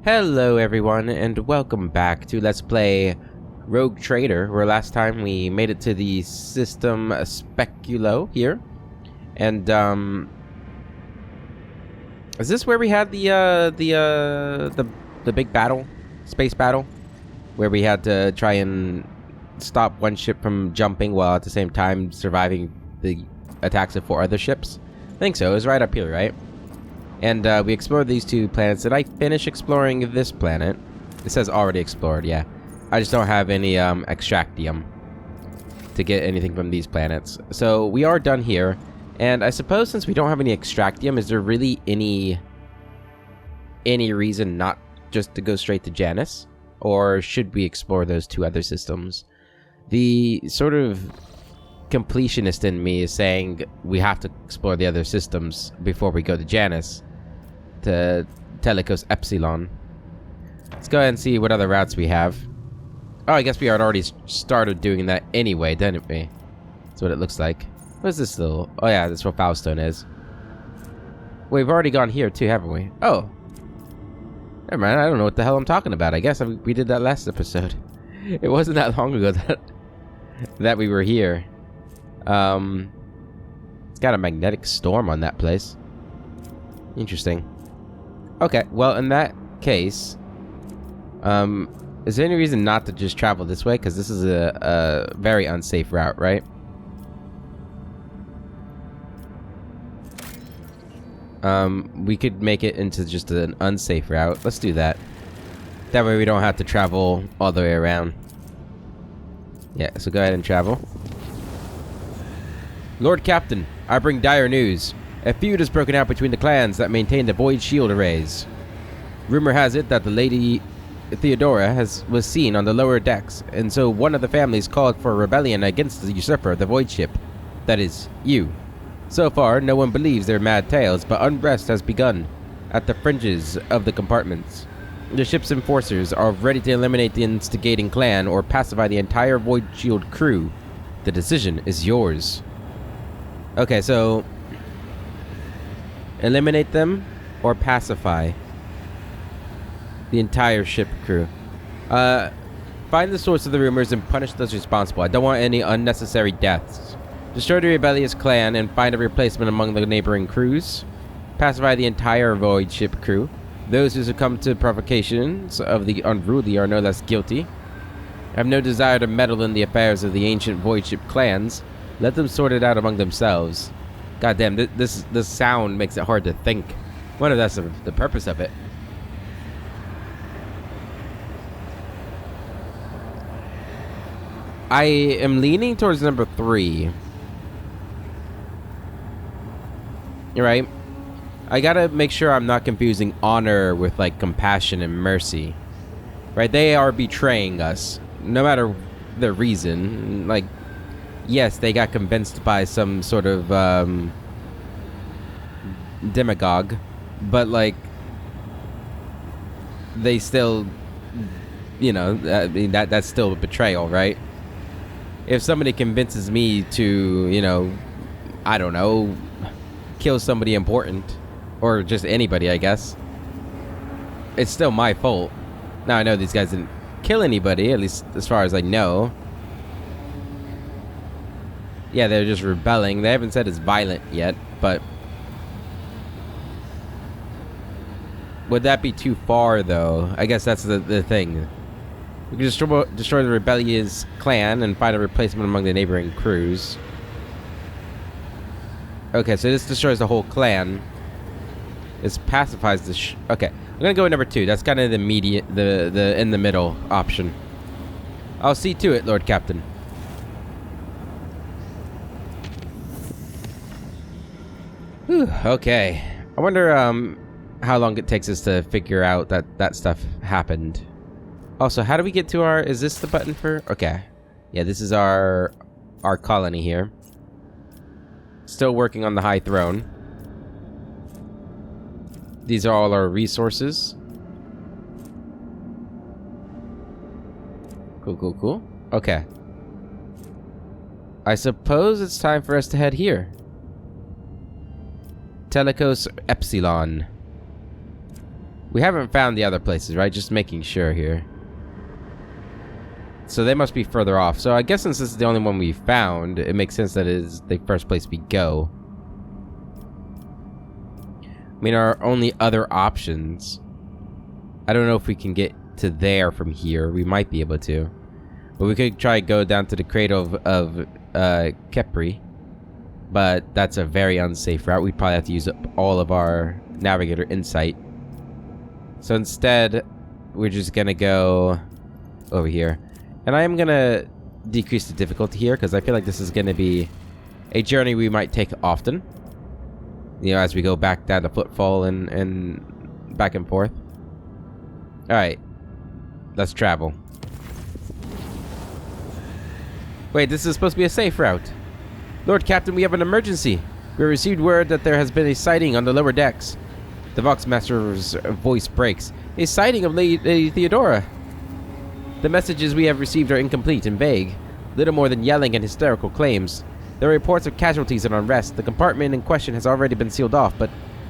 Hello everyone, and welcome back to Let's Play Rogue Trader, where last time we made it to the system Speculo here. And is this where we had the big battle? Space battle? Where we had to try and stop one ship from jumping while at the same time surviving the attacks of 4 other ships? I think so. It was right up here, right? And we explored these 2 planets. Did I finish exploring this planet? It says already explored, yeah. I just don't have any extractium to get anything from these planets. So we are done here. And I suppose since we don't have any extractium, is there really any reason not just to go straight to Janus? Or should we explore those 2 other systems? The sort of completionist in me is saying we have to explore the other systems before we go to Janus. To Telecos Epsilon. Let's go ahead and see what other routes we have. Oh, I guess we had already started doing that anyway, didn't we? That's what it looks like. What is this little... Oh yeah, that's what Foulstone is. We've already gone here too, haven't we? Oh. Never mind, I don't know what the hell I'm talking about. I guess we did that last episode. It wasn't that long ago that we were here. It's got a magnetic storm on that place. Interesting. Okay, well, in that case, is there any reason not to just travel this way? Because this is a very unsafe route, right? We could make it into just an unsafe route. Let's do that. That way we don't have to travel all the way around. Yeah, so go ahead and travel. Lord Captain, I bring dire news. A feud has broken out between the clans that maintain the Void Shield arrays. Rumor has it that the Lady Theodora was seen on the lower decks, and so one of the families called for a rebellion against the usurper of the Void Ship. That is, you. So far, no one believes their mad tales, but unrest has begun at the fringes of the compartments. The ship's enforcers are ready to eliminate the instigating clan or pacify the entire Void Shield crew. The decision is yours. Okay, so... eliminate them or pacify the entire ship crew. Find the source of the rumors and punish those responsible. I don't want any unnecessary deaths. Destroy the rebellious clan and find a replacement among the neighboring crews. Pacify the entire Void ship crew. Those who succumb to provocations of the unruly are no less guilty. I have no desire to meddle in the affairs of the ancient Void ship clans. Let them sort it out among themselves. Goddamn, this sound makes it hard to think. Wonder if that's the purpose of it. I am leaning towards number 3. You're right. I gotta make sure I'm not confusing honor with, like, compassion and mercy. Right? They are betraying us. No matter the reason. Like... yes, they got convinced by some sort of demagogue, but like they still, you know, I mean that's still a betrayal, right? If somebody convinces me to, you know, I don't know, kill somebody important, or just anybody, I guess, it's still my fault. Now I know these guys didn't kill anybody, at least as far as I know. Yeah, they're just rebelling. They haven't said it's violent yet, but... would that be too far, though? I guess that's the thing. We can destroy the rebellious clan and find a replacement among the neighboring crews. Okay, so this destroys the whole clan. This pacifies the okay, I'm gonna go with number 2. That's kind of the the in the middle option. I'll see to it, Lord Captain. Whew, okay. I wonder how long it takes us to figure out that stuff happened. Also, how do we get to our... is this the button for... okay. Yeah, this is our colony here. Still working on the High Throne. These are all our resources. Cool. Okay. I suppose it's time for us to head here. Telecos Epsilon. We haven't found the other places, right? Just making sure here. So they must be further off. So I guess since this is the only one we found, it makes sense that it is the first place we go. I mean, our only other options... I don't know if we can get to there from here. We might be able to. But we could try to go down to the cradle of Kepri. But that's a very unsafe route. We'd probably have to use up all of our navigator insight. So instead, we're just gonna go over here. And I am gonna decrease the difficulty here, because I feel like this is gonna be a journey we might take often. You know, as we go back down the footfall and back and forth. Alright. Let's travel. Wait, this is supposed to be a safe route. Lord Captain, we have an emergency. We received word that there has been a sighting on the lower decks. The Voxmaster's voice breaks. A sighting of Lady Theodora. The messages we have received are incomplete and vague. Little more than yelling and hysterical claims. There are reports of casualties and unrest. The compartment in question has already been sealed off, but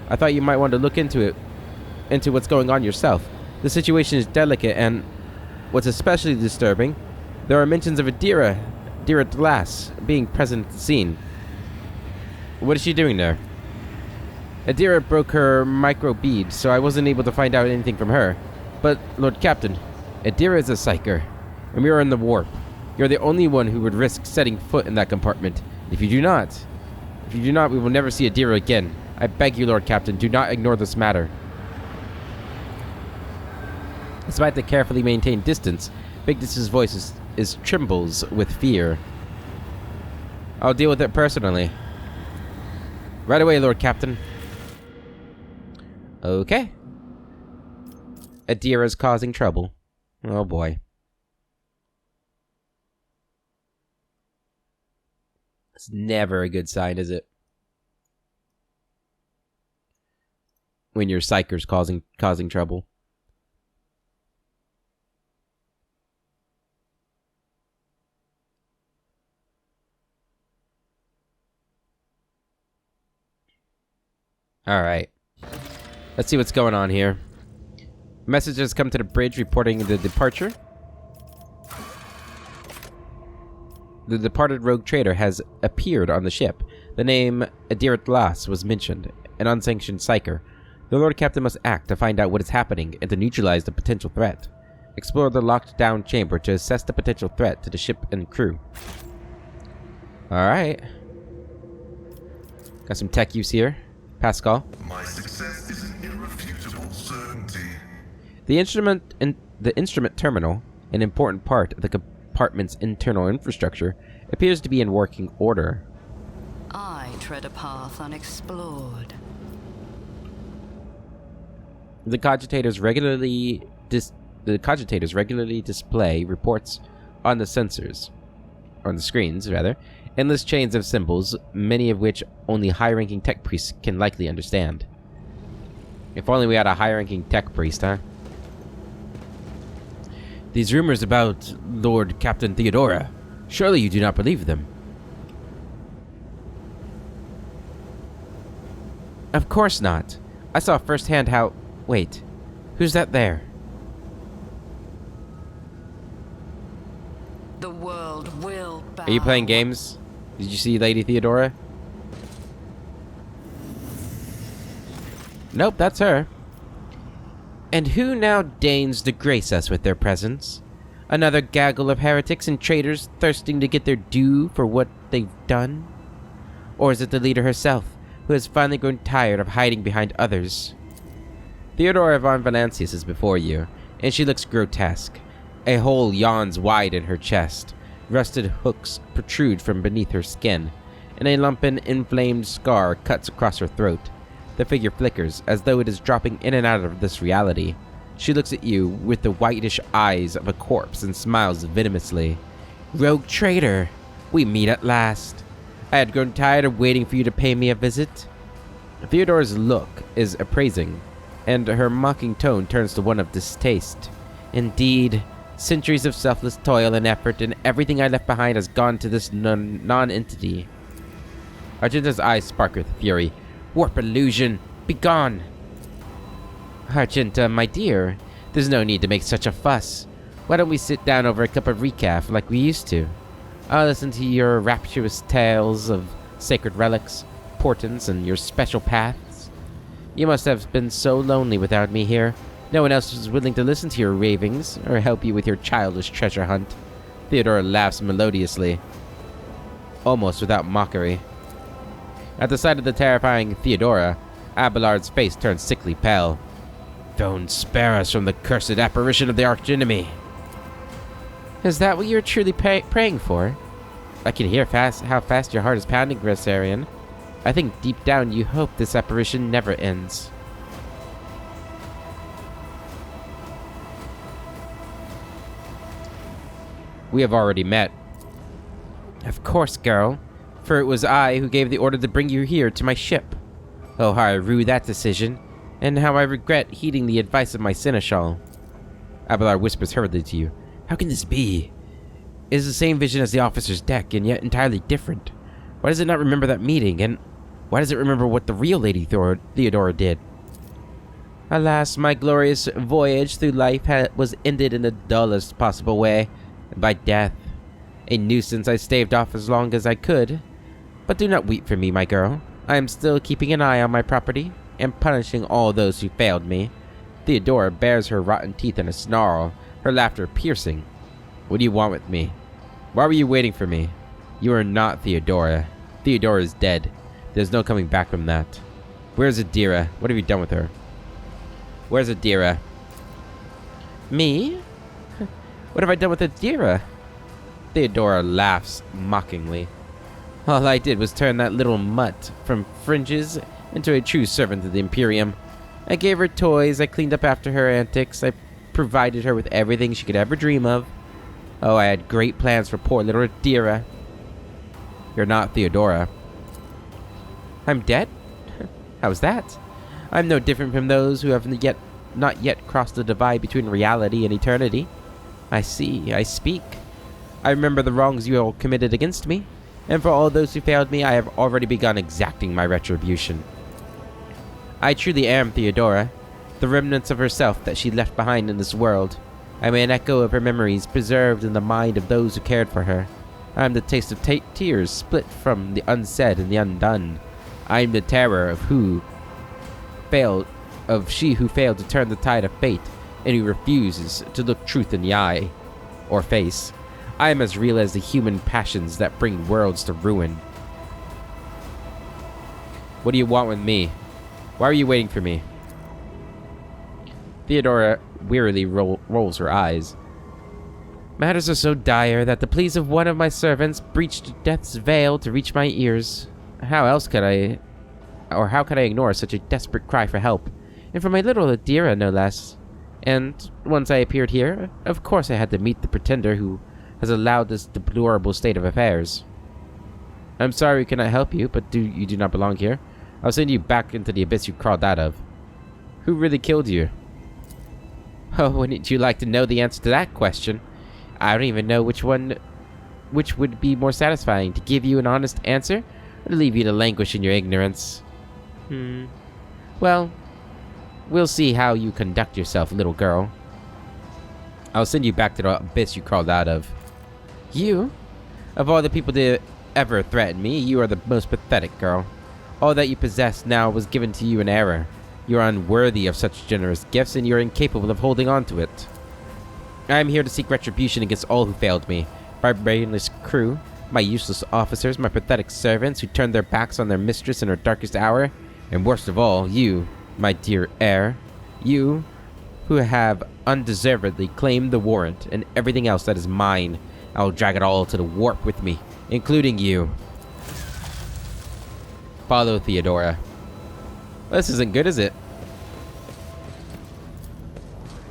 I thought you might want to look into what's going on yourself. The situation is delicate, and what's especially disturbing, there are mentions of Idira Tlass being present at the scene. What is she doing there? Idira broke her micro bead, so I wasn't able to find out anything from her. But, Lord Captain, Idira is a psyker, and we are in the warp. You're the only one who would risk setting foot in that compartment. If you do not, we will never see Idira again. I beg you, Lord Captain, do not ignore this matter. Despite the carefully maintained distance, Vigdis's voice is trembles with fear. I'll deal with it personally. Right away, Lord Captain. Okay. Idira's causing trouble. Oh boy. It's never a good sign, is it? When your psyker's causing trouble. Alright. Let's see what's going on here. Message has come to the bridge reporting the departure. The departed rogue trader has appeared on the ship. The name Idira Tlass was mentioned, an unsanctioned psyker. The Lord Captain must act to find out what is happening and to neutralize the potential threat. Explore the locked-down chamber to assess the potential threat to the ship and crew. Alright. Got some tech use here. Pascal. My success is an irrefutable certainty. The instrument terminal, an important part of the compartment's internal infrastructure, appears to be in working order. I tread a path unexplored. The cogitators regularly display reports on the screens, endless chains of symbols, many of which only high-ranking tech priests can likely understand. If only we had a high-ranking tech priest, huh? These rumors about Lord Captain Theodora, surely you do not believe them? Of course not. I saw firsthand how... Wait, who's that there? The world will bow. Are you playing games? Did you see Lady Theodora? Nope, that's her. And who now deigns to grace us with their presence? Another gaggle of heretics and traitors thirsting to get their due for what they've done? Or is it the leader herself, who has finally grown tired of hiding behind others? Theodora von Valancius is before you, and she looks grotesque. A hole yawns wide in her chest. Rusted hooks protrude from beneath her skin, and a lumpen, inflamed scar cuts across her throat. The figure flickers, as though it is dropping in and out of this reality. She looks at you with the whitish eyes of a corpse and smiles venomously. Rogue traitor, we meet at last. I had grown tired of waiting for you to pay me a visit. Theodora's look is appraising, and her mocking tone turns to one of distaste. Indeed, centuries of selfless toil and effort, and everything I left behind has gone to this non-entity. Argenta's eyes spark with fury. Warp illusion, begone! Argenta, my dear, there's no need to make such a fuss. Why don't we sit down over a cup of recaf like we used to? I'll listen to your rapturous tales of sacred relics, portents, and your special paths. You must have been so lonely without me here. No one else was willing to listen to your ravings or help you with your childish treasure hunt. Theodora laughs melodiously, almost without mockery. At the sight of the terrifying Theodora, Abelard's face turns sickly pale. Don't spare us from the cursed apparition of the archenemy. Is that what you're truly praying for? I can hear how fast your heart is pounding, Gressarian. I think deep down you hope this apparition never ends. We have already met. Of course, girl. For it was I who gave the order to bring you here to my ship. Oh, how I rue that decision, and how I regret heeding the advice of my seneschal. Abelard whispers hurriedly to you. How can this be? It is the same vision as the officer's deck, and yet entirely different. Why does it not remember that meeting, and why does it remember what the real Lady Theodora did? Alas, my glorious voyage through life was ended in the dullest possible way, by death. A nuisance I staved off as long as I could. But do not weep for me, my girl. I am still keeping an eye on my property, and punishing all those who failed me. Theodora bares her rotten teeth in a snarl, her laughter piercing. What do you want with me? Why were you waiting for me? You are not Theodora. Theodora is dead. There's no coming back from that. Where's Idira? What have you done with her? Where's Idira? Me? What have I done with Idira? Theodora laughs mockingly. All I did was turn that little mutt from fringes into a true servant of the Imperium. I gave her toys, I cleaned up after her antics, I provided her with everything she could ever dream of. Oh, I had great plans for poor little Idira. You're not Theodora. I'm dead? How's that? I'm no different from those who have not yet crossed the divide between reality and eternity. I see, I speak. I remember the wrongs you all committed against me, and for all those who failed me, I have already begun exacting my retribution. I truly am Theodora, the remnants of herself that she left behind in this world. I am an echo of her memories preserved in the mind of those who cared for her. I am the taste of tears split from the unsaid and the undone. I am the terror of she who failed to turn the tide of fate, and who refuses to look truth in the eye, or face. I am as real as the human passions that bring worlds to ruin. What do you want with me? Why are you waiting for me? Theodora wearily rolls her eyes. Matters are so dire that the pleas of one of my servants breached death's veil to reach my ears. How could I ignore such a desperate cry for help? And for my little Idira, no less. And once I appeared here, of course I had to meet the pretender who has allowed this deplorable state of affairs. I'm sorry we cannot help you, but you do not belong here. I'll send you back into the abyss you crawled out of. Who really killed you? Oh, wouldn't you like to know the answer to that question? I don't even know which would be more satisfying, to give you an honest answer, or to leave you to languish in your ignorance. Well, we'll see how you conduct yourself, little girl. I'll send you back to the abyss you crawled out of. You? Of all the people to ever threaten me, you are the most pathetic, girl. All that you possess now was given to you in error. You are unworthy of such generous gifts, and you are incapable of holding on to it. I am here to seek retribution against all who failed me. My brainless crew, my useless officers, my pathetic servants who turned their backs on their mistress in her darkest hour, and worst of all, you, my dear heir. You, who have undeservedly claimed the warrant and everything else that is mine. I will drag it all to the warp with me, including you. Follow Theodora. Well, this isn't good, is it?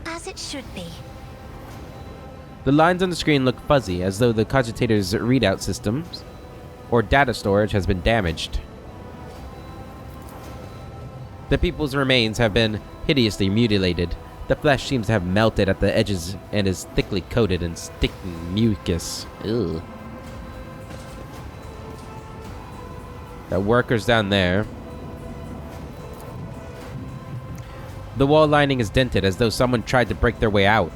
As it should be. The lines on the screen look fuzzy, as though the cogitator's readout systems or data storage has been damaged. The people's remains have been hideously mutilated. The flesh seems to have melted at the edges and is thickly coated in sticking mucus. Ugh. The workers down there. The wall lining is dented as though someone tried to break their way out.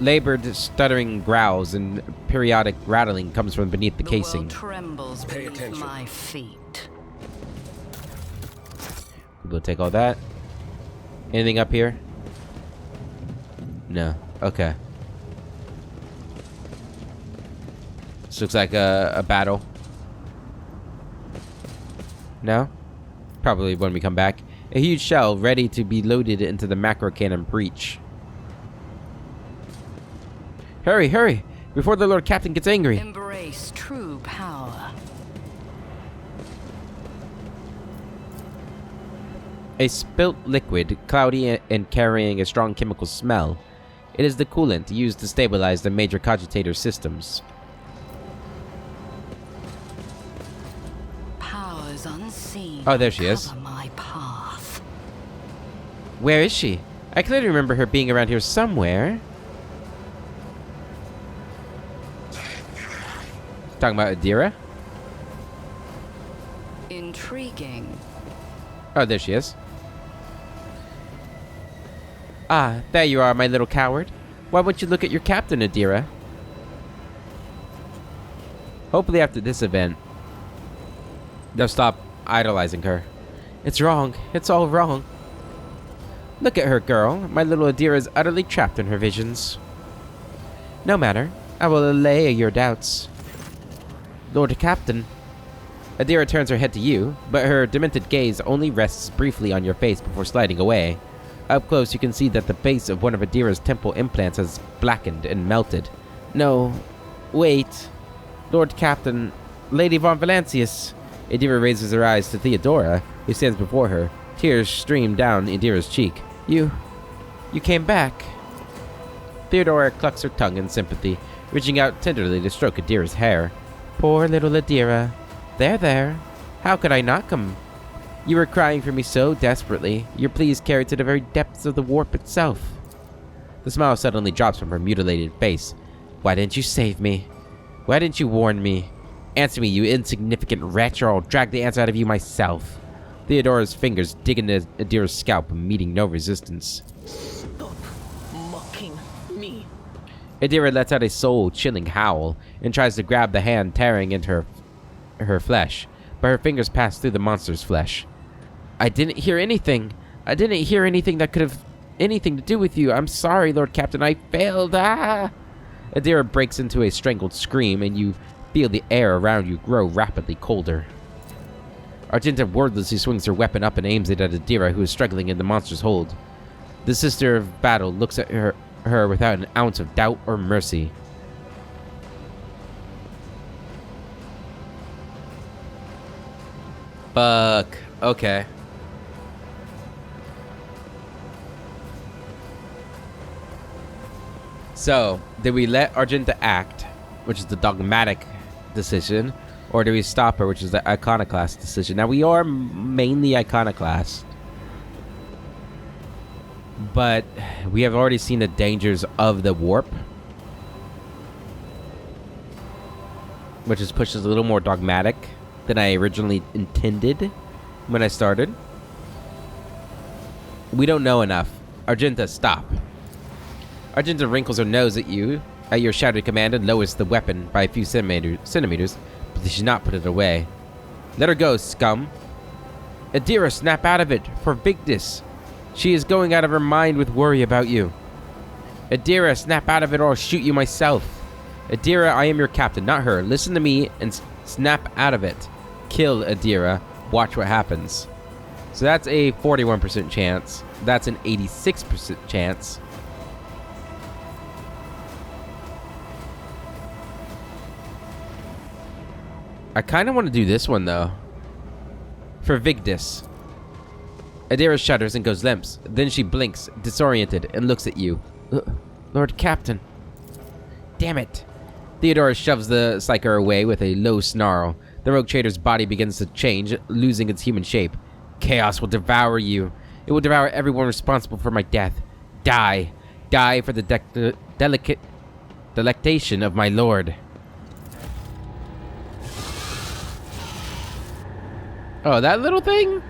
Labored, stuttering growls and periodic rattling comes from beneath the casing. The world trembles beneath my feet. We'll take all that. Anything up here? No. Okay. This looks like a battle. No? Probably when we come back. A huge shell ready to be loaded into the macro cannon breech. Hurry, hurry! Before the Lord Captain gets angry. Embrace true power. A spilt liquid, cloudy and carrying a strong chemical smell. It is the coolant used to stabilize the major cogitator systems. Powers unseen. Oh, there she is. Cover my path. Where is she? I clearly remember her being around here somewhere. Talking about Idira? Intriguing. Oh, there she is. Ah, there you are, my little coward. Why won't you look at your captain, Idira? Hopefully after this event, they'll stop idolizing her. It's wrong. It's all wrong. Look at her, girl. My little Idira is utterly trapped in her visions. No matter. I will allay your doubts. Lord Captain. Idira turns her head to you, but her demented gaze only rests briefly on your face before sliding away. Up close, you can see that the base of one of Idira's temple implants has blackened and melted. No. Wait. Lord Captain. Lady von Valancius. Idira raises her eyes to Theodora, who stands before her. Tears stream down Idira's cheek. You came back. Theodora clucks her tongue in sympathy, reaching out tenderly to stroke Idira's hair. Poor little Idira. There. How could I not come? You were crying for me so desperately. Your pleas carried to the very depths of the warp itself. The smile suddenly drops from her mutilated face. Why didn't you save me? Why didn't you warn me? Answer me, you insignificant wretch, or I'll drag the answer out of you myself. Theodora's fingers dig into Idira's scalp, meeting no resistance. Stop mocking me. Idira lets out a soul-chilling howl and tries to grab the hand tearing into her flesh, but her fingers pass through the monster's flesh. I didn't hear anything. I didn't hear anything that could have anything to do with you. I'm sorry, Lord Captain. I failed. Ah! Idira breaks into a strangled scream, and you feel the air around you grow rapidly colder. Argenta wordlessly swings her weapon up and aims it at Idira, who is struggling in the monster's hold. The Sister of Battle looks at her without an ounce of doubt or mercy. Fuck. Okay. So, did we let Argenta act, which is the dogmatic decision, or do we stop her, which is the iconoclast decision? Now, we are mainly iconoclast, but we have already seen the dangers of the warp, which has pushed us a little more dogmatic than I originally intended when I started. We don't know enough. Argenta, stop. Argenta wrinkles her nose at you, at your shouted command, and lowers the weapon by a few centimeters, but she should not put it away. Let her go, scum. Idira, snap out of it, for Victus. She is going out of her mind with worry about you. Idira, snap out of it or I'll shoot you myself. Idira, I am your captain, not her. Listen to me and snap out of it. Kill Idira. Watch what happens. So that's a 41% chance. That's an 86% chance. I kind of want to do this one, though. For Vigdis. Idira shudders and goes limp. Then she blinks, disoriented, and looks at you. Lord Captain. Damn it. Theodora shoves the Psyker away with a low snarl. The rogue trader's body begins to change, losing its human shape. Chaos will devour you. It will devour everyone responsible for my death. Die. Die for the delectation of my lord. Oh, that little thing?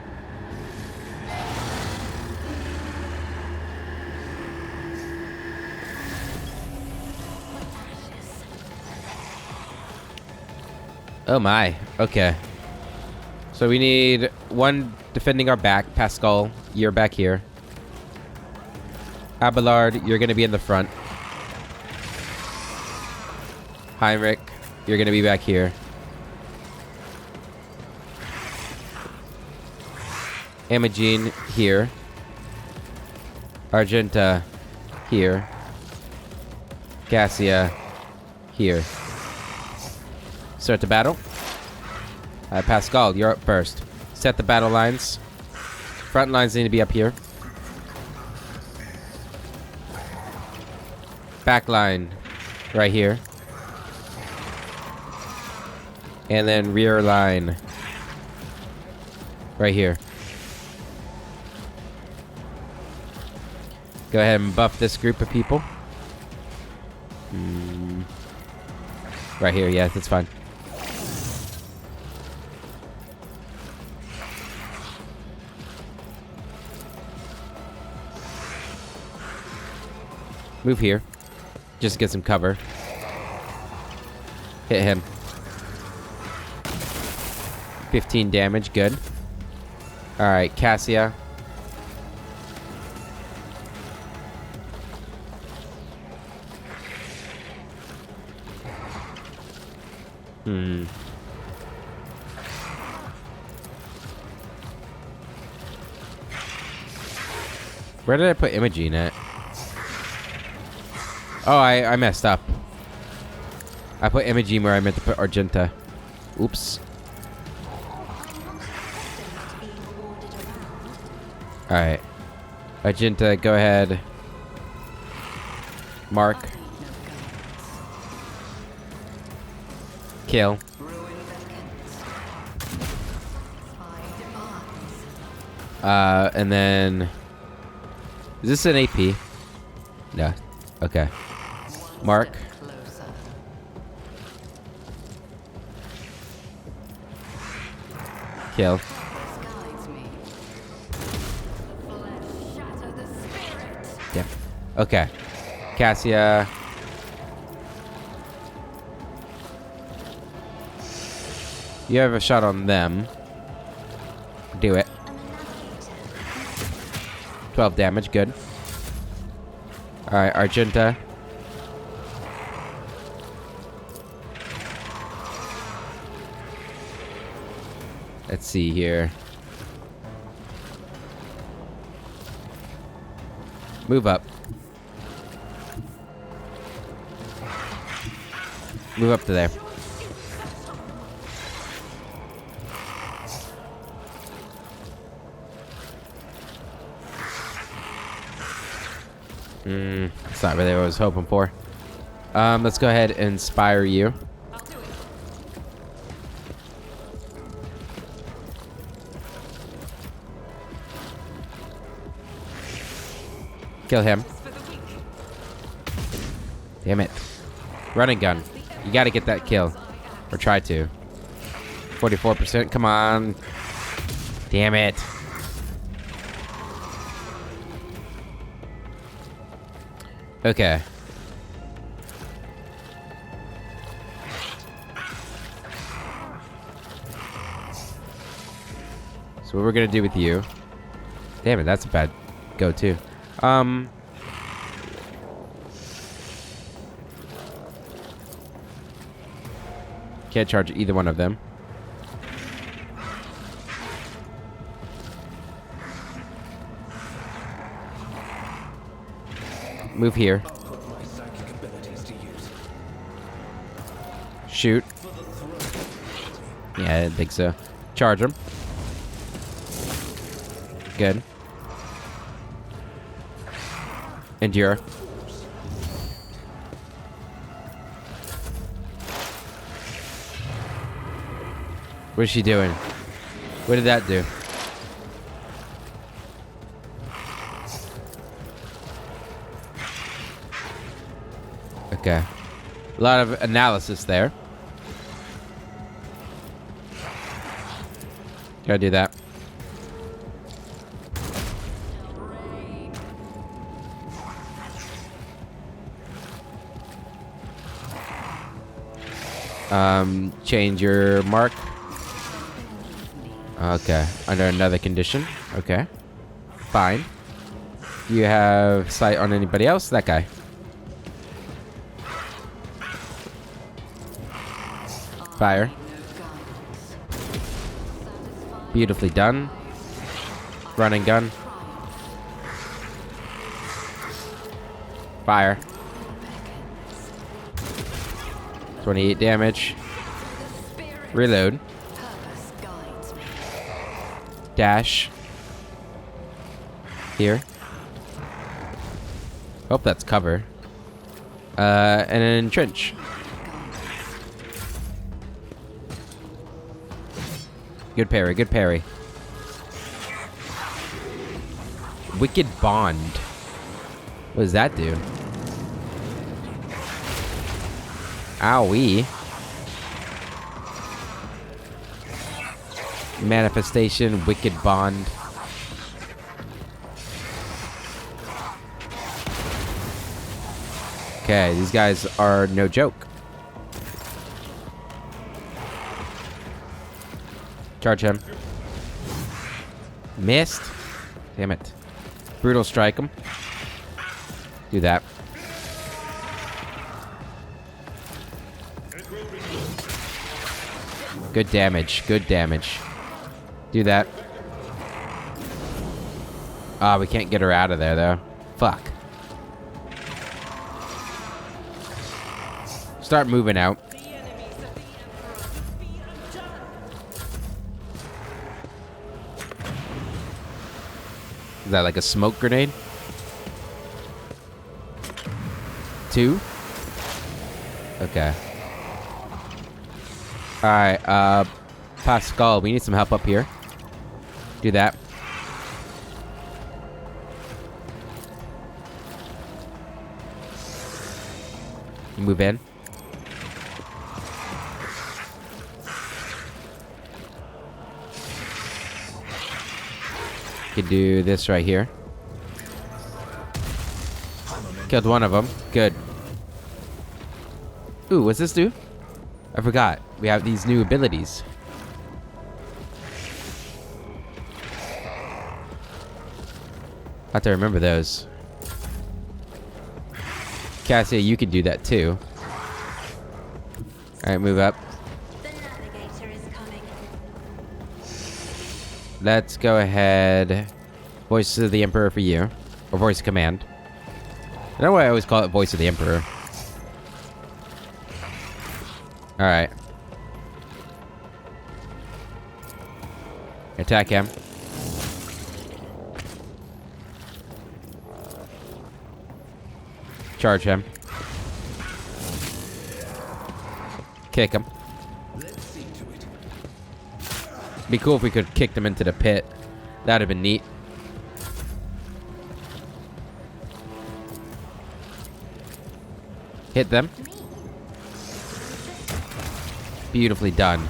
Oh my. Okay. So we need one defending our back. Pascal, you're back here. Abelard, you're gonna be in the front. Heinrich, you're gonna be back here. Imogene here. Argenta here. Cassia here. Start the battle. Pascal, you're up first. Set the battle lines. Front lines need to be up here. Back line right here. And then rear line right here. Go ahead and buff this group of people. Right here, yeah, that's fine. Move here. Just get some cover. Hit him. 15 damage, good. Alright, Cassia. Where did I put Imogene at? Oh, I messed up. I put Imogene where I meant to put Argenta. Oops. Alright. Argenta, go ahead. Mark. Kill. And then... Is this an AP? No. Okay. Mark. Kill. Yeah. Okay. Cassia. You have a shot on them. Do it. 12 damage, good. Alright, Argenta. Let's see here. Move up. Move up to there. That's not really what I was hoping for. Let's go ahead and inspire you. Kill him. Damn it. Running gun. You gotta get that kill. Or try to. 44%. Come on. Damn it. Okay. So what we're gonna do with you... Damn it, that's a bad go too. Can't charge either one of them. Move here. Shoot. Yeah, I didn't think so. Charge him. Good. Endure. What is she doing? What did that do? Okay. A lot of analysis there. Gotta do that. Change your mark. Okay, under another condition. Okay, fine. You have sight on anybody else? That guy. Fire. Beautifully done. Run and gun. Fire. 28 damage. Reload. Dash. Here. Hope that's cover. And then entrench. Good parry, good parry. Wicked Bond. What does that do? Owie. Manifestation, Wicked Bond. Okay, these guys are no joke. Charge him. Missed. Damn it. Brutal strike him. Do that. Good damage. Good damage. Do that. Ah, we can't get her out of there, though. Fuck. Start moving out. Is that like a smoke grenade? 2? Okay. Alright, Pascal, we need some help up here. Do that. Move in. Could do this right here. Killed one of them. Good. Ooh, what's this do? I forgot. We have these new abilities. Have to remember those. Cassie, you could do that too. Alright, move up. The navigator is coming. Let's go ahead. Voice of the Emperor for you. Or Voice of Command. I know why I always call it Voice of the Emperor. Alright. Attack him. Charge him. Kick him. Be cool if we could kick them into the pit. That'd have been neat. Hit them. Beautifully done.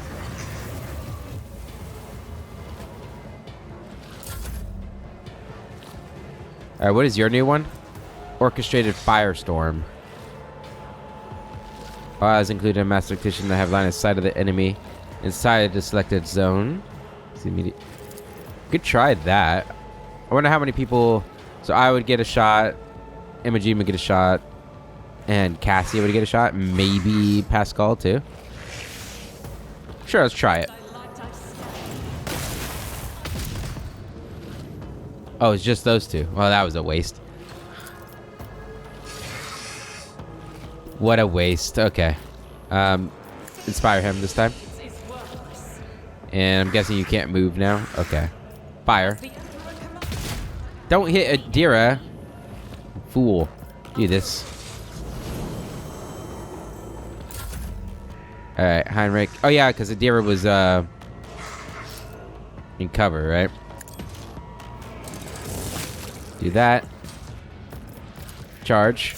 Alright, what is your new one? Orchestrated Firestorm. As included a master tactician that have line of sight of the enemy inside the selected zone. Could try that. I wonder how many people. So I would get a shot. Imogen would get a shot. And Cassie would get a shot. Maybe Pascal too. Sure, let's try it. Oh, it's just those two. Well, that was a waste. What a waste. Okay. Inspire him this time. And I'm guessing you can't move now. Okay. Fire. Don't hit Idira. Fool. Do this. Alright, Heinrich. Oh yeah, because Idira was in cover, right? Do that. Charge.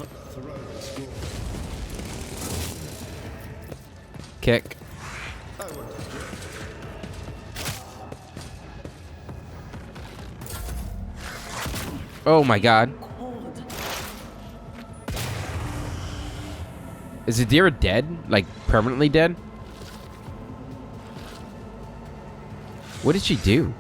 Kick. Oh my god. Is Idira dead? Like, permanently dead? What did she do?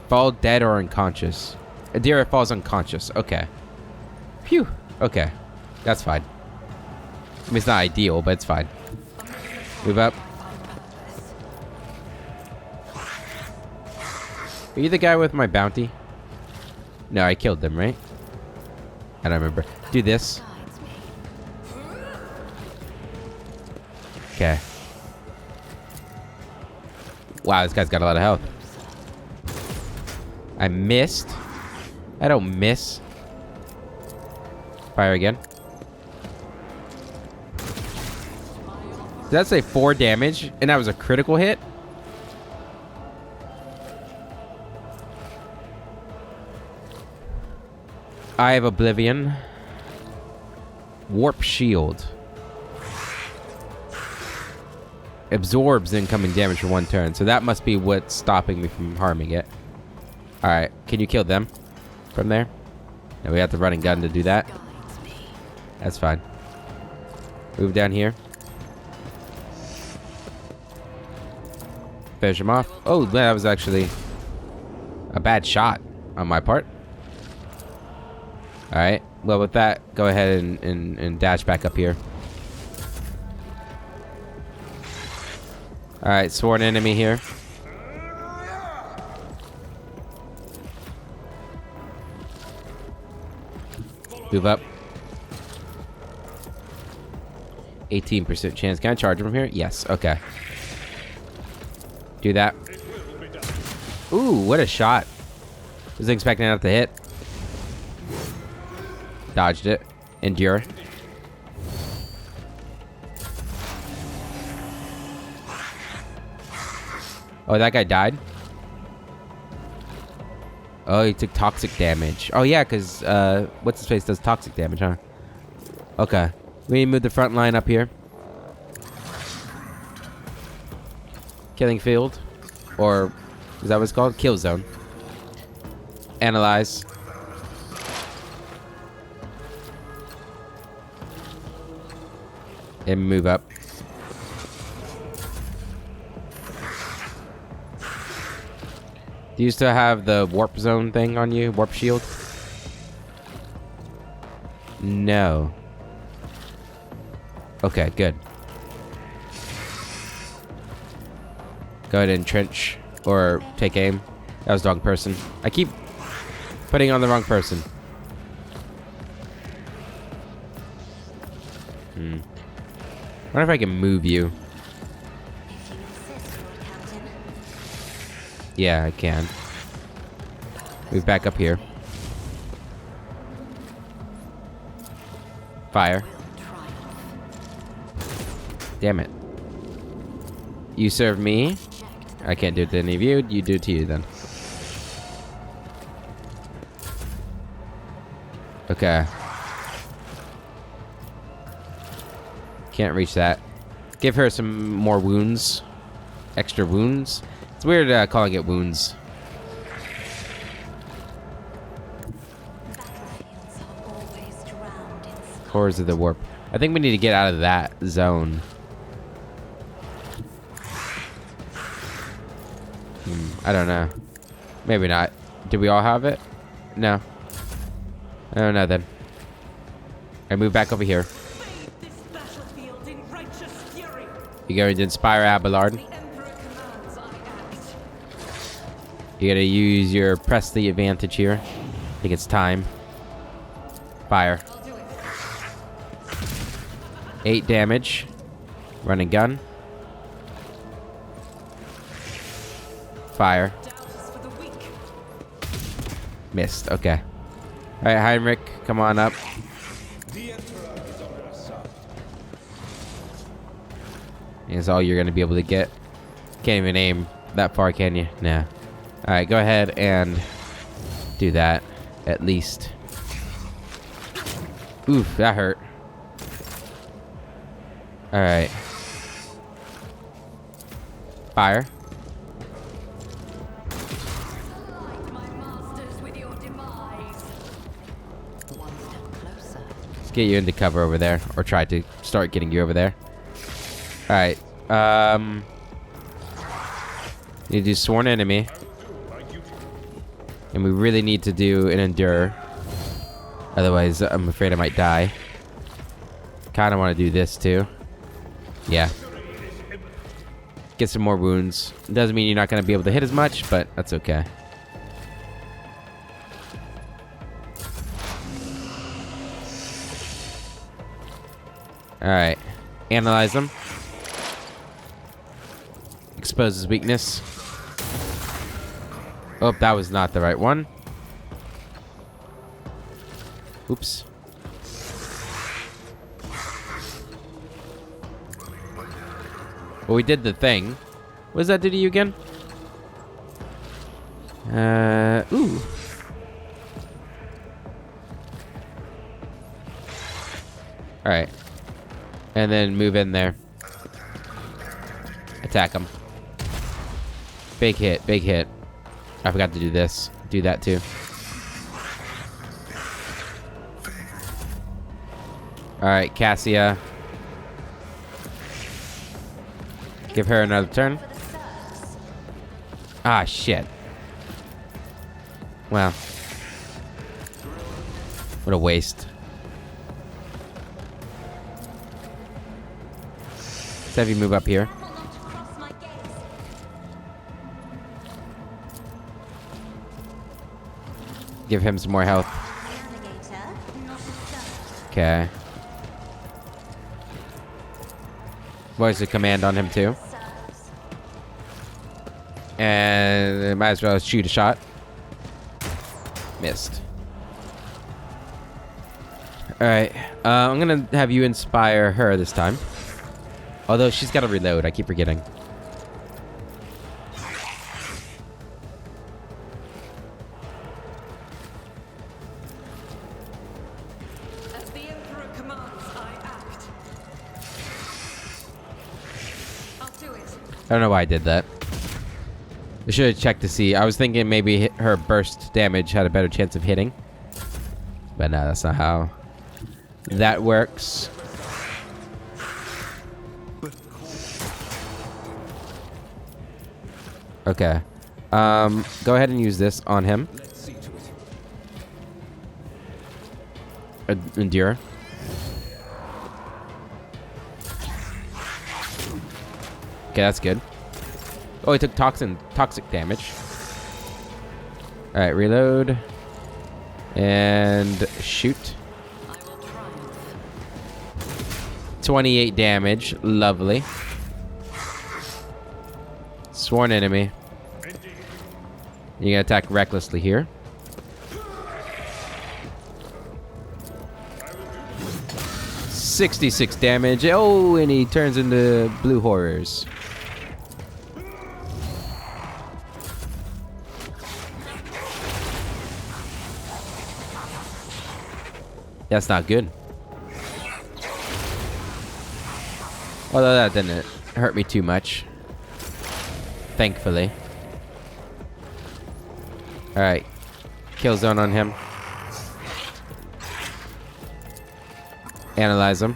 Fall dead or unconscious. Idira falls unconscious. Okay. Phew. Okay. That's fine. I mean, it's not ideal, but it's fine. Move up. Are you the guy with my bounty? No, I killed them, right? I don't remember. Do this. Okay. Wow, this guy's got a lot of health. I missed. I don't miss. Fire again. Did that say 4 damage? And that was a critical hit? Eye of Oblivion. Warp Shield. Absorbs incoming damage for 1 turn. So that must be what's stopping me from harming it. Alright, can you kill them from there? No, we have to run and gun to do that. That's fine. Move down here. Finish him off. Oh, that was actually a bad shot on my part. Alright, well with that, go ahead and dash back up here. Alright, sworn enemy here. Move up. 18% chance. Can I charge him from here? Yes. Okay. Do that. Ooh, what a shot. Wasn't expecting that to hit. Dodged it. Endure. Oh, that guy died? Oh, he took toxic damage. Oh, yeah, because, what's his face does toxic damage, huh? Okay. We need to move the front line up here. Killing field. Or, is that what it's called? Kill zone. Analyze. And move up. Do you still have the warp zone thing on you? Warp shield? No. Okay, good. Go ahead and trench or take aim. That was the wrong person. I keep putting on the wrong person. I wonder if I can move you. If you insist, Lord Captain. Yeah, I can. Move back up here. Fire. Damn it. You serve me. I can't do it to any of you. You do it to you then. Okay. Can't reach that. Give her some more wounds. Extra wounds. It's weird calling it wounds. Battlefields are always drowned in sky. Horrors of the warp. I think we need to get out of that zone. I don't know. Maybe not. Do we all have it? No. I don't know then. I move back over here. This battlefield in righteous fury. You going to inspire Abelard? The Emperor commands I act. You gotta use your press the advantage here. I think it's time. Fire. I'll do it. 8 damage. Run and gun. Fire. Doubt is for the weak. Missed. Okay. Alright, Heinrich, come on up. Is all you're gonna be able to get. Can't even aim that far, can you? Nah. Alright, go ahead and do that. At least. Oof, that hurt. Alright. Fire. Like my masters with your demise. One step closer. get you into cover over there, or try to start getting you over there. All right. Need to do sworn enemy, and we really need to do an endure. Otherwise, I'm afraid I might die. Kind of want to do this too. Yeah. Get some more wounds. Doesn't mean you're not going to be able to hit as much, but that's okay. Alright. Analyze them. Expose his weakness. Oh, that was not the right one. Oops. Well, we did the thing. What does that do to you again? Ooh. Alright. And then move in there. Attack him. Big hit, big hit. I forgot to do this. Do that too. Alright, Cassia. Give her another turn. Ah, shit. Well. What a waste. Let's have you move up here. Give him some more health. Okay. Voice of command on him too. And might as well shoot a shot. Missed. Alright. I'm gonna have you inspire her this time. Although she's gotta reload, I keep forgetting. As the Emperor commands, I act. I'll do it. I don't know why I did that. I should have checked to see. I was thinking maybe her burst damage had a better chance of hitting. But no, that's not how that works. Okay. Go ahead and use this on him. Endure. Okay, that's good. Oh, he took toxic damage. Alright, reload. And shoot. 28 damage. Lovely. Sworn enemy. You're gonna attack recklessly here. $66 damage. Oh, and he turns into blue horrors. That's not good. Although that didn't hurt me too much. Thankfully. Alright. Kill zone on him. Analyze him.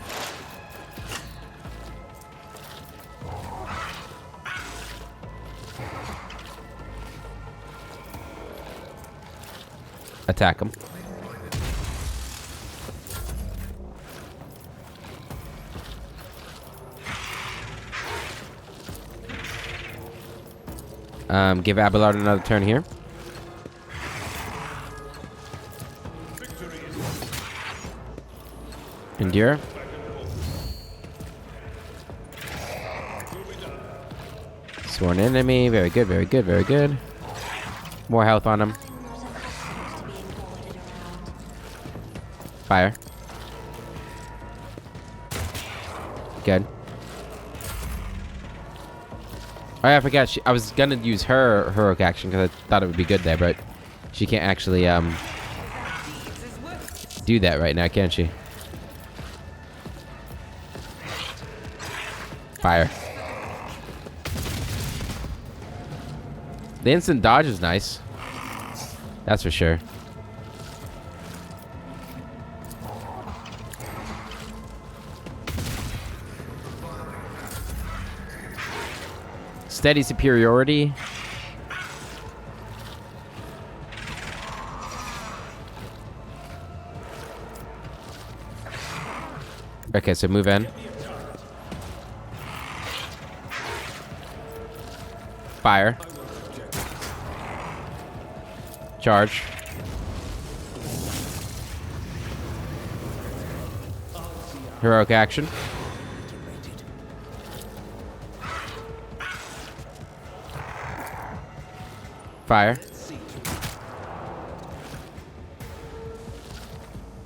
Attack him. Give Abelard another turn here. Endure. Sworn enemy. Very good, very good, very good. More health on him. Fire. Good. Oh yeah, I forgot. I was gonna use her heroic action because I thought it would be good there, but she can't actually do that right now, can she? Fire. The instant dodge is nice. That's for sure. Steady superiority. Okay, so move in. Fire. Charge. Heroic action. Fire.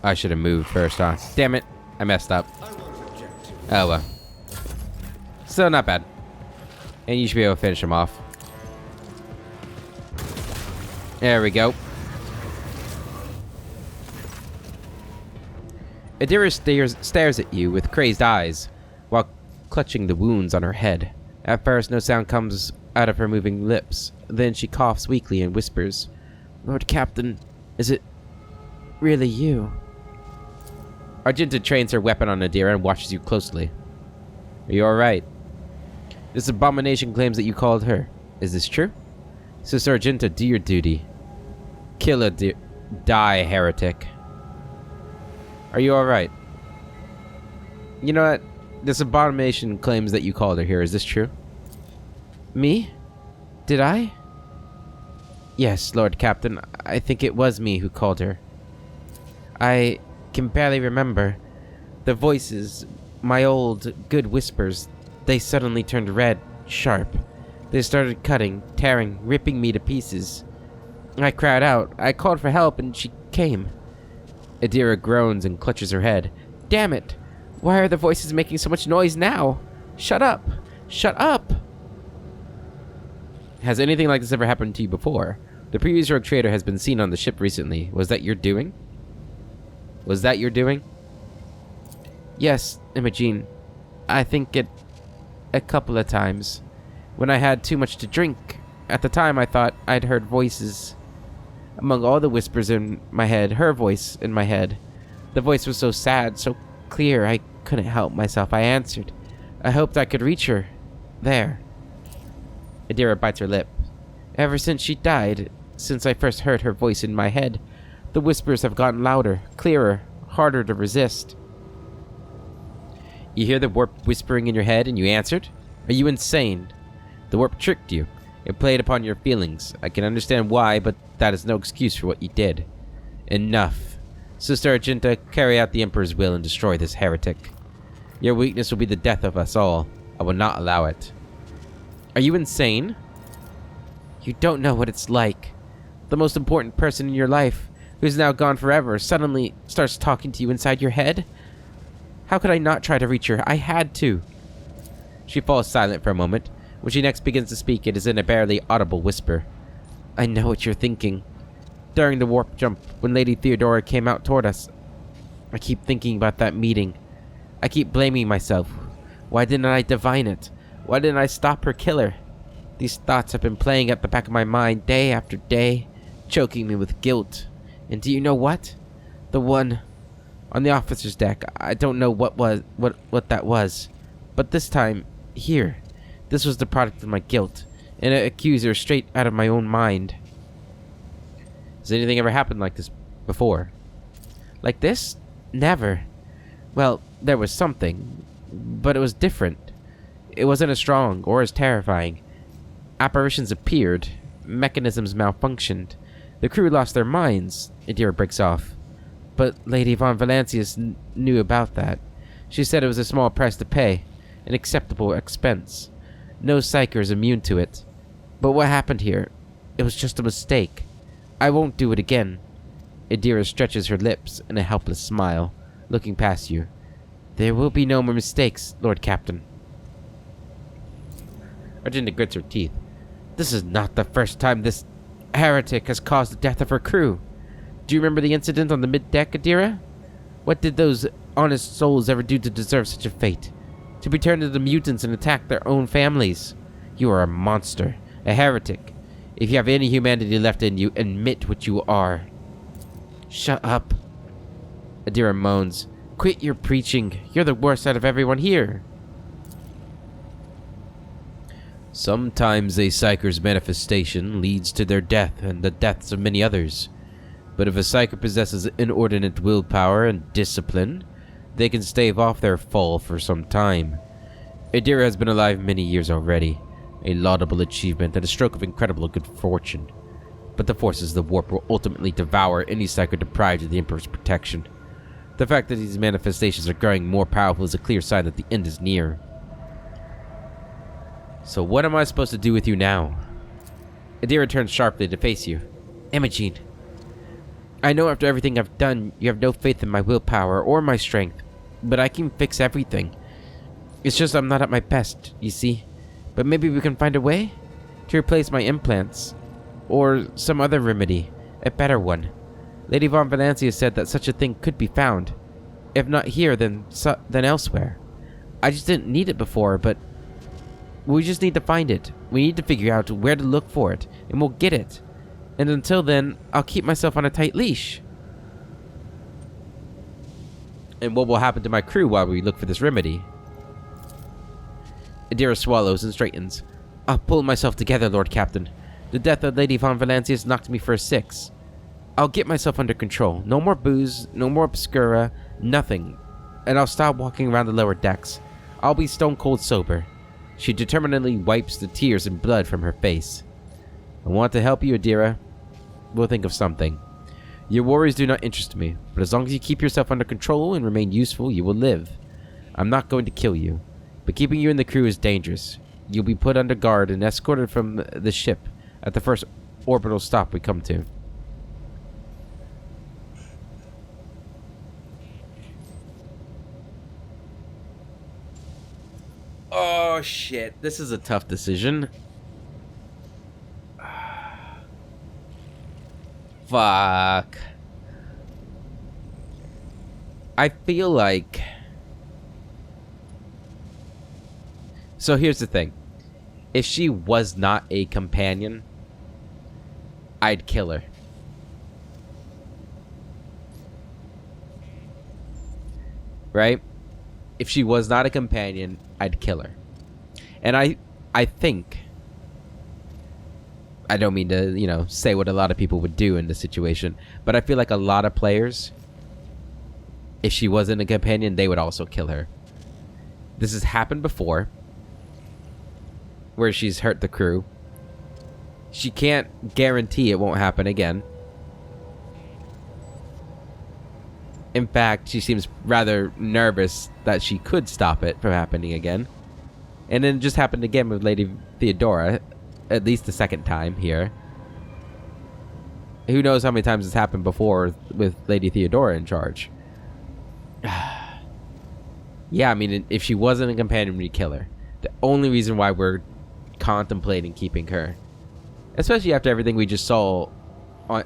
I should have moved first, huh? Damn it. I messed up. Oh well. Still not bad. And you should be able to finish him off. There we go. Idira stares at you with crazed eyes while clutching the wounds on her head. At first, no sound comes out of her moving lips. Then she coughs weakly and whispers, "Lord Captain, is it really you?" Argenta trains her weapon on Idira and watches you closely. Are you alright? This abomination claims that you called her. Is this true? Sister Argenta, do your duty. Kill a die, heretic. Are you alright? You know what? This abomination claims that you called her here. Is this true? Me? Did I? Yes, Lord Captain. I think it was me who called her. I can barely remember. The voices, my old, good whispers, they suddenly turned red, sharp. They started cutting, tearing, ripping me to pieces. I cried out. I called for help, and she came. Idira groans and clutches her head. Damn it! Why are the voices making so much noise now? Shut up! Shut up! Has anything like this ever happened to you before? The previous rogue trader has been seen on the ship recently. Was that your doing? Was that your doing? Yes, Imogene. I think it a couple of times. When I had too much to drink. At the time, I thought I'd heard voices. Among all the whispers in my head, her voice in my head. The voice was so sad, so clear, I couldn't help myself. I answered. I hoped I could reach her. There. Idira bites her lip. Ever since she died, since I first heard her voice in my head, the whispers have gotten louder, clearer, harder to resist. You hear the warp whispering in your head and you answered? Are you insane? The warp tricked you. It played upon your feelings. I can understand why, but that is no excuse for what you did. Enough. Sister Argenta, carry out the Emperor's will and destroy this heretic. Your weakness will be the death of us all. I will not allow it. Are you insane? You don't know what it's like. The most important person in your life, who's now gone forever, suddenly starts talking to you inside your head? How could I not try to reach her? I had to. She falls silent for a moment. When she next begins to speak, it is in a barely audible whisper. I know what you're thinking. During the warp jump, when Lady Theodora came out toward us, I keep thinking about that meeting. I keep blaming myself. Why didn't I divine it? Why didn't I stop her killer? These thoughts have been playing at the back of my mind day after day, choking me with guilt. And do you know what? The one on the officer's deck, I don't know what that was. But this time, here, this was the product of my guilt, and an accuser straight out of my own mind. Has anything ever happened like this before? Like this? Never. Well, there was something, but it was different. It wasn't as strong or as terrifying. Apparitions appeared. Mechanisms malfunctioned. The crew lost their minds. Idira breaks off. But Lady Von Valancius knew about that. She said it was a small price to pay. An acceptable expense. No psyker is immune to it. But what happened here? It was just a mistake. I won't do it again. Idira stretches her lips in a helpless smile, looking past you. There will be no more mistakes, Lord Captain. Argenta grits her teeth. This is not the first time this heretic has caused the death of her crew. Do you remember the incident on the mid-deck, Idira? What did those honest souls ever do to deserve such a fate? To be turned into mutants and attack their own families? You are a monster, a heretic. If you have any humanity left in you, admit what you are. Shut up. Idira moans. Quit your preaching. You're the worst out of everyone here. Sometimes a psyker's manifestation leads to their death and the deaths of many others. But if a psyker possesses inordinate willpower and discipline, they can stave off their fall for some time. Idira has been alive many years already, a laudable achievement and a stroke of incredible good fortune. But the forces of the warp will ultimately devour any psyker deprived of the Emperor's protection. The fact that these manifestations are growing more powerful is a clear sign that the end is near. So what am I supposed to do with you now? Idira turns sharply to face you. Imogene, I know after everything I've done, you have no faith in my willpower or my strength, but I can fix everything. It's just I'm not at my best, you see. But maybe we can find a way to replace my implants, or some other remedy, a better one. Lady Von Valencia said that such a thing could be found. If not here, then elsewhere. I just didn't need it before, but we just need to find it. We need to figure out where to look for it, and we'll get it. And until then, I'll keep myself on a tight leash. And what will happen to my crew while we look for this remedy? Idira swallows and straightens. I'll pull myself together, Lord Captain. The death of Lady Von Valencia has knocked me for a 6. I'll get myself under control. No more booze, no more obscura, nothing. And I'll stop walking around the lower decks. I'll be stone cold sober. She determinedly wipes the tears and blood from her face. I want to help you, Idira. We'll think of something. Your worries do not interest me, but as long as you keep yourself under control and remain useful, you will live. I'm not going to kill you, but keeping you in the crew is dangerous. You'll be put under guard and escorted from the ship at the first orbital stop we come to. Oh shit, this is a tough decision. Fuck. I feel like... So here's the thing. If she was not a companion, I'd kill her. Right? If she was not a companion, I'd kill her. And I think... I don't mean to, say what a lot of people would do in this situation, but I feel like a lot of players, if she wasn't a companion, they would also kill her. This has happened before, where she's hurt the crew. She can't guarantee it won't happen again. In fact, she seems rather nervous that she could stop it from happening again. And then it just happened again with Lady Theodora. At least the second time here. Who knows how many times it's happened before with Lady Theodora in charge. Yeah, I mean, if she wasn't a companion, we'd kill her. The only reason why we're contemplating keeping her, especially after everything we just saw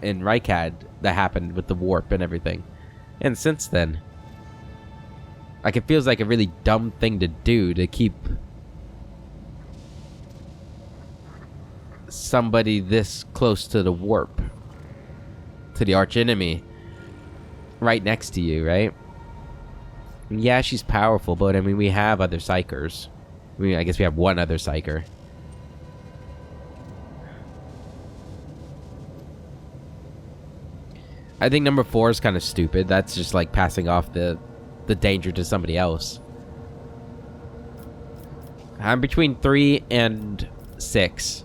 in Rykad that happened with the warp and everything. And since then, like, it feels like a really dumb thing to do to keep somebody this close to the warp, to the arch enemy, right next to you, right? Yeah, she's powerful, but I mean, we have other psychers. I mean, I guess we have one other psycher. I think number 4 is kind of stupid. That's just like passing off the danger to somebody else. I'm between 3 and 6.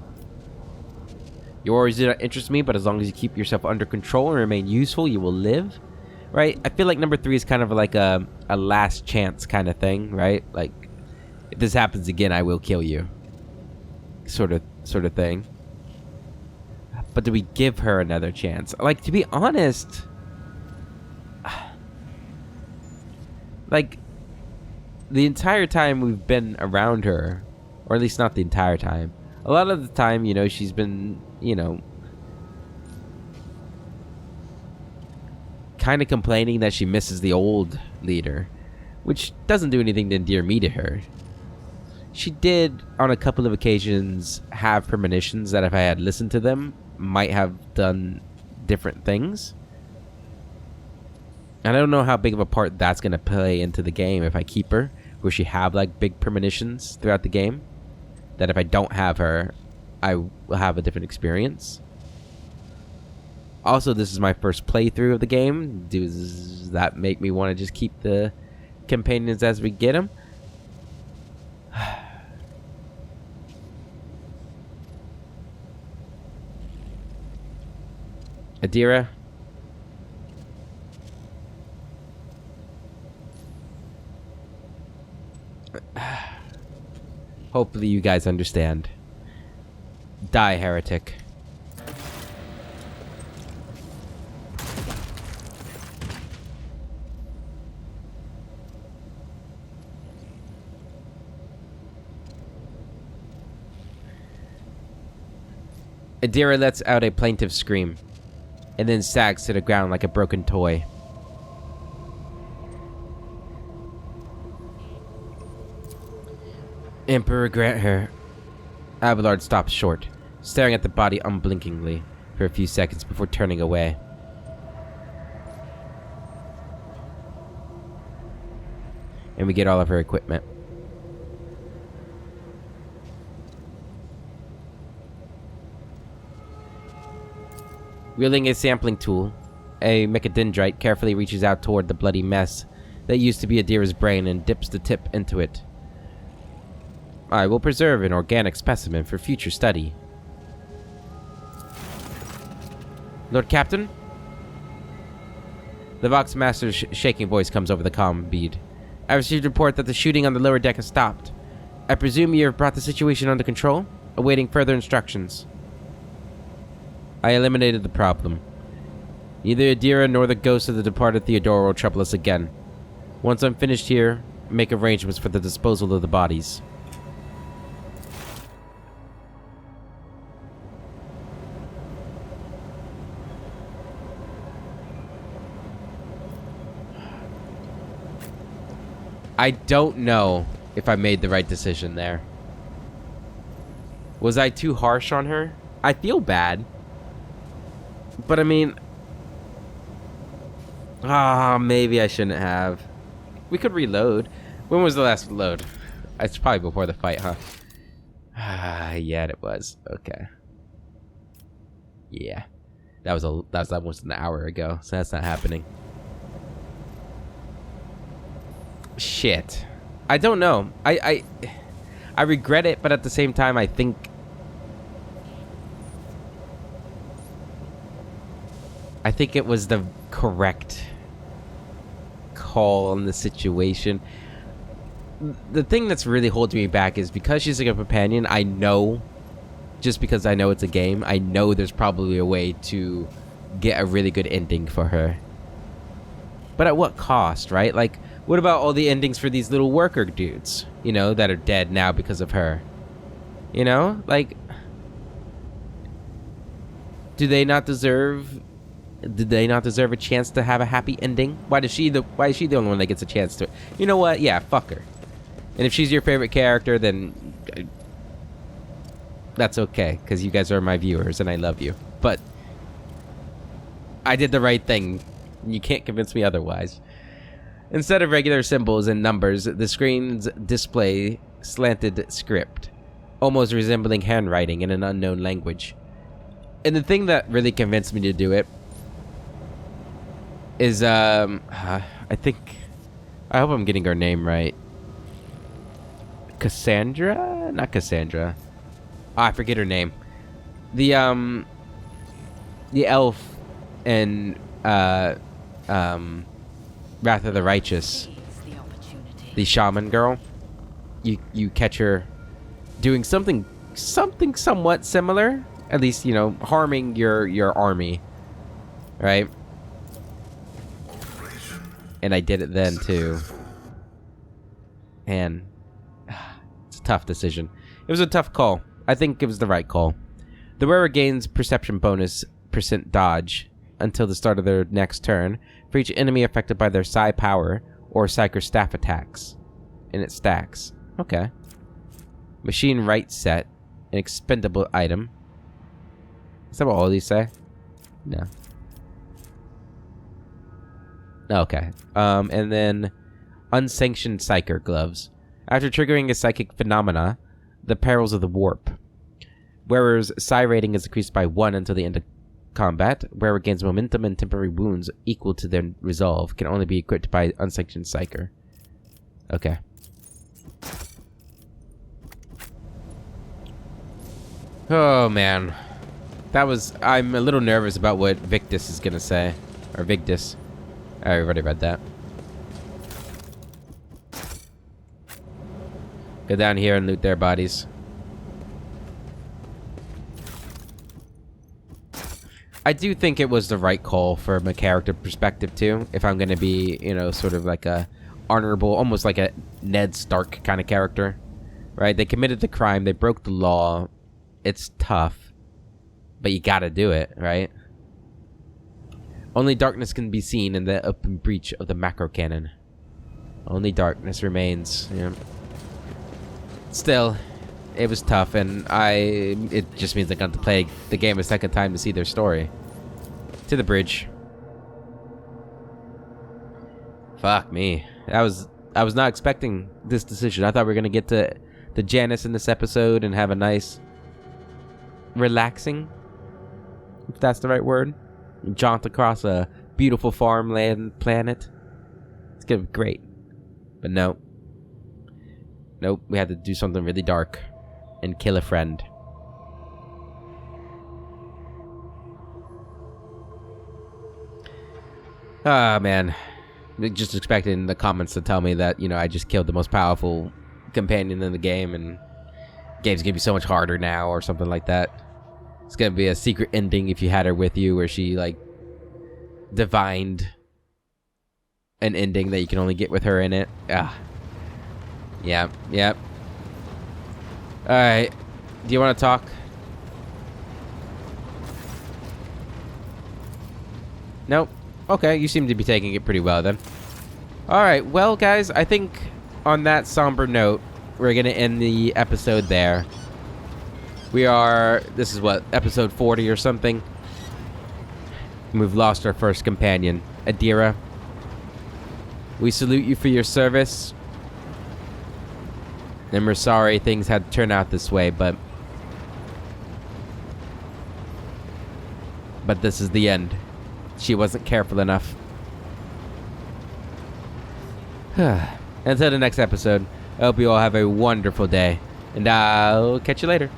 Your worries do not interest me, but as long as you keep yourself under control and remain useful, you will live. Right? I feel like number 3 is kind of like a last chance kind of thing, right? Like, if this happens again, I will kill you. Sort of thing. But do we give her another chance? Like, to be honest, like, the entire time we've been around her, or at least not the entire time, a lot of the time, she's been, kind of complaining that she misses the old leader, which doesn't do anything to endear me to her. She did, on a couple of occasions, have premonitions that if I had listened to them, might have done different things. And I don't know how big of a part that's going to play into the game if I keep her. Will she have, like, big premonitions throughout the game? that if I don't have her, I will have a different experience. Also, this is my first playthrough of the game. Does that make me want to just keep the companions as we get them? Idira? Hopefully you guys understand. Die, heretic. Idira lets out a plaintive scream, and then sags to the ground like a broken toy. Emperor grant her. Abelard stops short, staring at the body unblinkingly for a few seconds before turning away. And we get all of her equipment. Wielding a sampling tool, a mechadendrite carefully reaches out toward the bloody mess that used to be Idira's brain and dips the tip into it. I will preserve an organic specimen for future study. Lord Captain? The Vox Master's shaking voice comes over the comm bead. I received a report that the shooting on the lower deck has stopped. I presume you have brought the situation under control, awaiting further instructions. I eliminated the problem. Neither Idira nor the ghost of the departed Theodora will trouble us again. Once I'm finished here, make arrangements for the disposal of the bodies. I don't know if I made the right decision there. Was I too harsh on her? I feel bad. But I mean... maybe I shouldn't have. We could reload. When was the last load? It's probably before the fight, huh? Yeah, it was. Okay. Yeah. That was almost an hour ago, so that's not happening. Shit. I don't know. I regret it, but at the same time, I think it was the correct call on the situation. The thing that's really holding me back is because she's like a companion, I know, just because I know it's a game, I know there's probably a way to get a really good ending for her. But at what cost, right? Like, what about all the endings for these little worker dudes, you know, that are dead now because of her? You know, like, did they not deserve a chance to have a happy ending? Why is she the only one that gets a chance to? You know what? Yeah, fuck her. And if she's your favorite character, then that's okay, because you guys are my viewers and I love you. But I did the right thing. You can't convince me otherwise. Instead of regular symbols and numbers, the screens display slanted script, almost resembling handwriting in an unknown language. And the thing that really convinced me to do it is, I hope I'm getting her name right. Cassandra? Not Cassandra. I forget her name. The elf and, Wrath of the Righteous, the shaman girl. You catch her doing something somewhat similar, at least, you know, harming your army, right? And I did it then too. And it's a tough decision. It was a tough call. I think it was the right call. The wearer gains perception bonus % dodge until the start of their next turn for each enemy affected by their psi power or psyker staff attacks. And it stacks. Okay. Machine right set. An expendable item. Is that what all these say? No. Okay. And then unsanctioned psyker gloves. After triggering a psychic phenomena, the perils of the warp. Wearer's psi rating is increased by 1 until the end of combat. Wearer gains momentum and temporary wounds equal to their resolve. Can only be equipped by unsanctioned psyker. Okay. Oh man. I'm a little nervous about what Victus is gonna say. Or Victus. I already read that. Go down here and loot their bodies. I do think it was the right call from a character perspective too. If I'm gonna be, you know, sort of like a honorable, almost like a Ned Stark kind of character. Right? They committed the crime, they broke the law. It's tough. But you gotta do it, right? Only darkness can be seen in the open breach of the macro cannon. Only darkness remains. Yeah. Still, it was tough, and it just means I got to play the game a second time to see their story. To the bridge. Fuck me. I was not expecting this decision. I thought we were gonna get to the Janus in this episode and have a nice, relaxing, if that's the right word, jaunt across a beautiful farmland planet. It's gonna be great. But no. Nope, we had to do something really dark and kill a friend. Ah, man. Just expecting the comments to tell me that, you know, I just killed the most powerful companion in the game and the game's gonna be so much harder now or something like that. It's gonna be a secret ending if you had her with you where she, like, divined an ending that you can only get with her in it. Ah. Yep. Alright. Do you want to talk? Nope. Okay, you seem to be taking it pretty well then. Alright, well guys, I think on that somber note, we're going to end the episode there. This is what, episode 40 or something? We've lost our first companion, Idira. We salute you for your service. And we're sorry things had to turn out this way, but this is the end. She wasn't careful enough. Until the next episode, I hope you all have a wonderful day, and I'll catch you later.